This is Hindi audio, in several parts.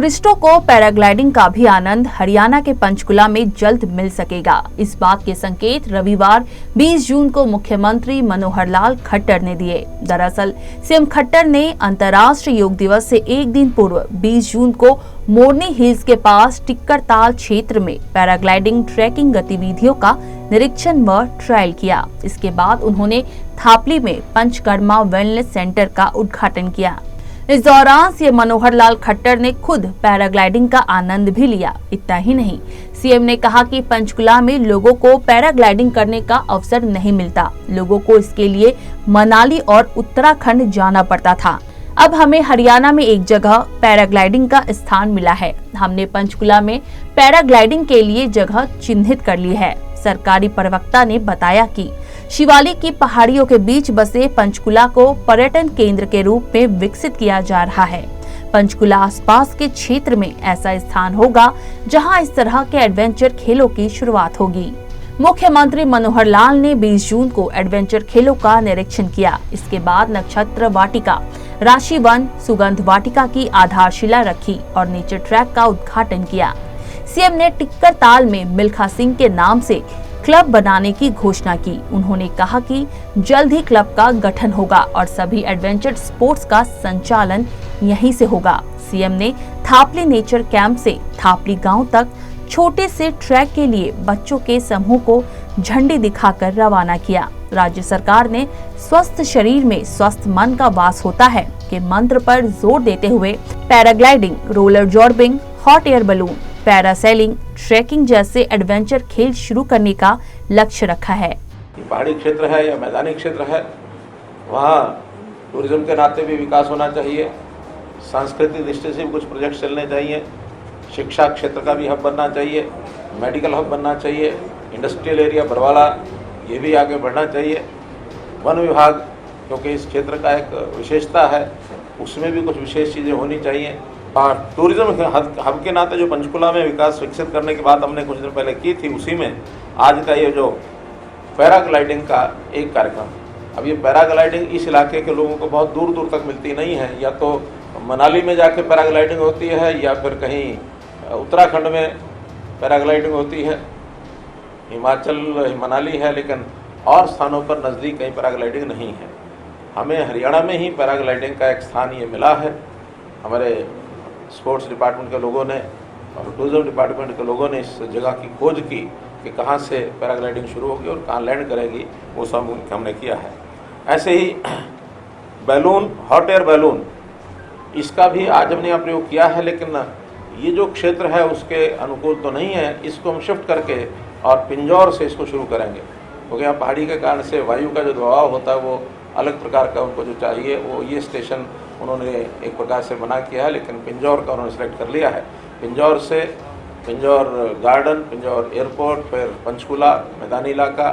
टूरिस्टों को पैराग्लाइडिंग का भी आनंद हरियाणा के पंचकुला में जल्द मिल सकेगा। इस बात के संकेत रविवार 20 जून को मुख्यमंत्री मनोहर लाल खट्टर ने दिए। दरअसल सीएम खट्टर ने अंतर्राष्ट्रीय योग दिवस से एक दिन पूर्व 20 जून को मोरनी हिल्स के पास टिक्करताल क्षेत्र में पैराग्लाइडिंग ट्रैकिंग गतिविधियों का निरीक्षण व ट्रायल किया। इसके बाद उन्होंने थापली में पंचकर्मा वेलनेस सेंटर का उद्घाटन किया। इस दौरान सीएम मनोहर लाल खट्टर ने खुद पैराग्लाइडिंग का आनंद भी लिया। इतना ही नहीं, सीएम ने कहा कि पंचकुला में लोगों को पैराग्लाइडिंग करने का अवसर नहीं मिलता। लोगों को इसके लिए मनाली और उत्तराखंड जाना पड़ता था। अब हमें हरियाणा में एक जगह पैराग्लाइडिंग का स्थान मिला है। हमने पंचकुला में पैराग्लाइडिंग के लिए जगह चिन्हित कर ली है। सरकारी प्रवक्ता ने बताया कि शिवालिक की पहाड़ियों के बीच बसे पंचकुला को पर्यटन केंद्र के रूप में विकसित किया जा रहा है। पंचकुला आसपास के क्षेत्र में ऐसा स्थान होगा जहां इस तरह के एडवेंचर खेलों की शुरुआत होगी। मुख्यमंत्री मनोहर लाल ने 20 जून को एडवेंचर खेलों का निरीक्षण किया। इसके बाद नक्षत्र वाटिका, राशि वन, सुगंध वाटिका की आधारशिला रखी और नेचर ट्रैक का उद्घाटन किया। सीएम ने टिक्करताल में मिल्खा सिंह के नाम से क्लब बनाने की घोषणा की। उन्होंने कहा कि जल्द ही क्लब का गठन होगा और सभी एडवेंचर स्पोर्ट्स का संचालन यहीं से होगा। सीएम ने थापली नेचर कैंप से थापली गांव तक छोटे से ट्रैक के लिए बच्चों के समूह को झंडी दिखाकर रवाना किया। राज्य सरकार ने स्वस्थ शरीर में स्वस्थ मन का वास होता है के मंत्र पर जोर देते हुए paragliding, roller zorbing, hot air balloon, parasailing, trekking जैसे एडवेंचर खेल शुरू करने का लक्ष्य रखा है। पहाड़ी क्षेत्र है या मैदानी क्षेत्र है, वहाँ टूरिज्म के नाते भी विकास होना चाहिए। सांस्कृतिक दृष्टि से भी कुछ प्रोजेक्ट चलने चाहिए। शिक्षा क्षेत्र का भी हब बनना चाहिए, मेडिकल हब बनना चाहिए, इंडस्ट्रियल एरिया बरवाला ये भी आगे बढ़ना चाहिए। वन विभाग, क्योंकि इस क्षेत्र का एक विशेषता है, उसमें भी कुछ विशेष चीज़ें होनी चाहिए। और टूरिज्म हब के नाते जो पंचकुला में विकास विकसित करने की बात हमने कुछ दिन पहले की थी, उसी में आज का ये जो पैराग्लाइडिंग का एक कार्यक्रम। अब ये पैराग्लाइडिंग इस इलाके के लोगों को बहुत दूर दूर तक मिलती नहीं है। या तो मनाली में जाके पैराग्लाइडिंग होती है या फिर कहीं उत्तराखंड में पैराग्लाइडिंग होती है, हिमाचल मनाली है, लेकिन और स्थानों पर नज़दीक कहीं पैराग्लाइडिंग नहीं है। हमें हरियाणा में ही पैराग्लाइडिंग का एक स्थान ये मिला है। हमारे स्पोर्ट्स डिपार्टमेंट के लोगों ने और टूरिज्म डिपार्टमेंट के लोगों ने इस जगह की खोज की कि कहाँ से पैराग्लाइडिंग शुरू होगी और कहाँ लैंड करेगी, वो सब हमने किया है। ऐसे ही बैलून, हॉट एयर बैलून, इसका भी आज हमने यहाँ प्रयोग किया है, लेकिन ये जो क्षेत्र है उसके अनुकूल तो नहीं है। इसको हम शिफ्ट करके और पिंजौर से इसको शुरू करेंगे, क्योंकि यहाँ पहाड़ी के कारण से वायु का जो दबाव होता है वो अलग प्रकार का उनको जो चाहिए, वो ये स्टेशन उन्होंने एक प्रकार से बना किया है, लेकिन पिंजौर का उन्होंने सेलेक्ट कर लिया है। पिंजौर से पिंजौर गार्डन, पिंजौर एयरपोर्ट, फिर पंचकुला मैदानी इलाका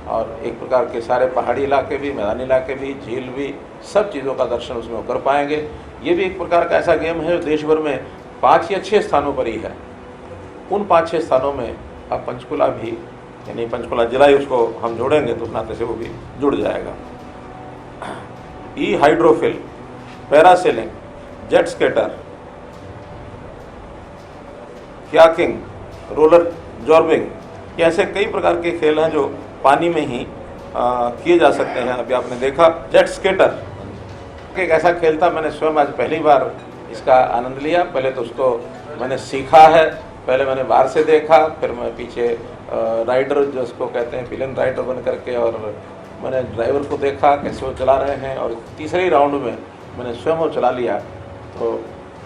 और एक प्रकार के सारे पहाड़ी इलाके भी, मैदानी इलाके भी, झील भी, सब चीज़ों का दर्शन उसमें कर पाएंगे। ये भी एक प्रकार का ऐसा गेम है जो देश भर में 5 या 6 स्थानों पर ही है। उन 5-6 स्थानों में अब पंचकुला भी, यानी पंचकुला जिला ही उसको हम जोड़ेंगे तो उस नाते से वो भी जुड़ जाएगा। ई hydrofoil, parasailing, jet skater, kayaking, roller zorbing, ये ऐसे कई प्रकार के खेल हैं जो पानी में ही किए जा सकते हैं। अभी आपने देखा जेट स्केटर एक ऐसा खेल था, मैंने स्वयं आज पहली बार इसका आनंद लिया। पहले तो उसको मैंने सीखा है, पहले मैंने बाहर से देखा, फिर मैं पीछे राइडर जिसको कहते हैं पिलियन राइडर बन करके, और मैंने ड्राइवर को देखा कैसे वो चला रहे हैं, और तीसरे ही राउंड में मैंने स्वयं वो चला लिया तो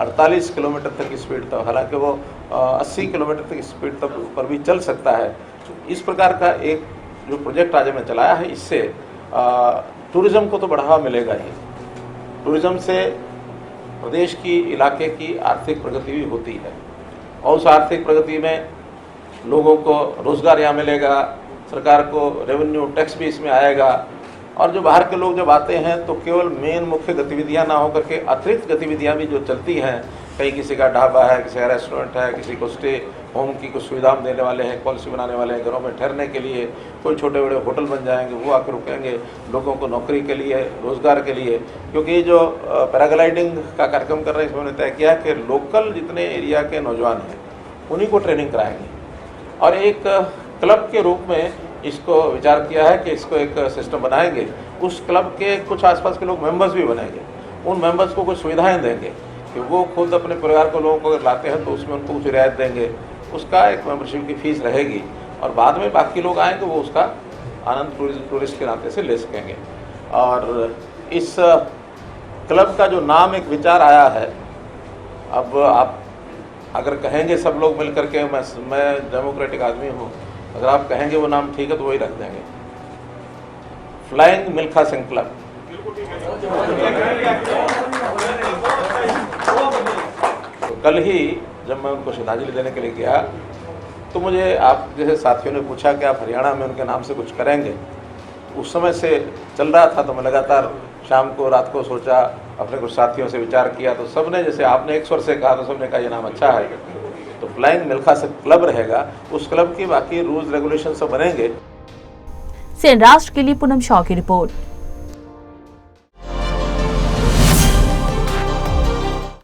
48 किलोमीटर तक की स्पीड था। हालांकि वो 80 किलोमीटर तक की स्पीड तक पर भी चल सकता है। तो इस प्रकार का एक जो प्रोजेक्ट आज मैं चलाया है, इससे टूरिज़्म को तो बढ़ावा मिलेगा ही। टूरिज़्म से प्रदेश की, इलाके की आर्थिक प्रगति भी होती है, और उस आर्थिक प्रगति में लोगों को रोज़गार यहाँ मिलेगा, सरकार को रेवेन्यू टैक्स भी इसमें आएगा। और जो बाहर के लोग जब आते हैं तो केवल मेन मुख्य गतिविधियां ना होकर के अतिरिक्त गतिविधियां भी जो चलती हैं, कहीं किसी का ढाबा है, किसी का रेस्टोरेंट है, किसी को स्टे होम की कुछ सुविधा हम देने वाले हैं, पॉलिसी बनाने वाले हैं, घरों में ठहरने के लिए कोई छोटे बड़े होटल बन जाएंगे, वो आकर रुकेंगे लोगों को नौकरी के लिए, रोज़गार के लिए। क्योंकि ये जो पैराग्लाइडिंग का कार्यक्रम कर रहे हैं, इसमें उन्होंने तय किया कि लोकल जितने एरिया के नौजवान हैं उन्हीं को ट्रेनिंग कराएंगे और एक क्लब के रूप में इसको विचार किया है कि इसको एक सिस्टम बनाएंगे। उस क्लब के कुछ आसपास के लोग मेंबर्स भी बनाएंगे, उन मेंबर्स को कुछ सुविधाएं देंगे कि वो खुद अपने परिवार को लोगों को अगर लाते हैं तो उसमें उनको कुछ रियायत देंगे, उसका एक मेंबरशिप की फ़ीस रहेगी और बाद में बाकी लोग आएंगे वो उसका आनंद टूरिस्ट के नाते से ले सकेंगे। और इस क्लब का जो नाम एक विचार आया है, अब आप अगर कहेंगे सब लोग मिल करके, मैं डेमोक्रेटिक आदमी हूँ, अगर आप कहेंगे वो नाम ठीक है तो वही रख देंगे, फ्लाइंग मिल्खा सिंह क्लब। तो कल ही जब मैं उनको श्रद्धांजलि देने के लिए गया तो मुझे आप जैसे साथियों ने पूछा कि आप हरियाणा में उनके नाम से कुछ करेंगे, उस समय से चल रहा था तो मैं लगातार शाम को रात को सोचा, अपने कुछ साथियों से विचार किया तो सबने, जैसे आपने एक स्वर से कहा तो सबने कहा ये नाम अच्छा है, तो फ्लाइंग मिल्खा सिंह क्लब रहेगा। उस क्लब की बाकी रूल्स रेगुलेशन सब बनेंगे। से राष्ट्र के लिए पूनम शाह की रिपोर्ट।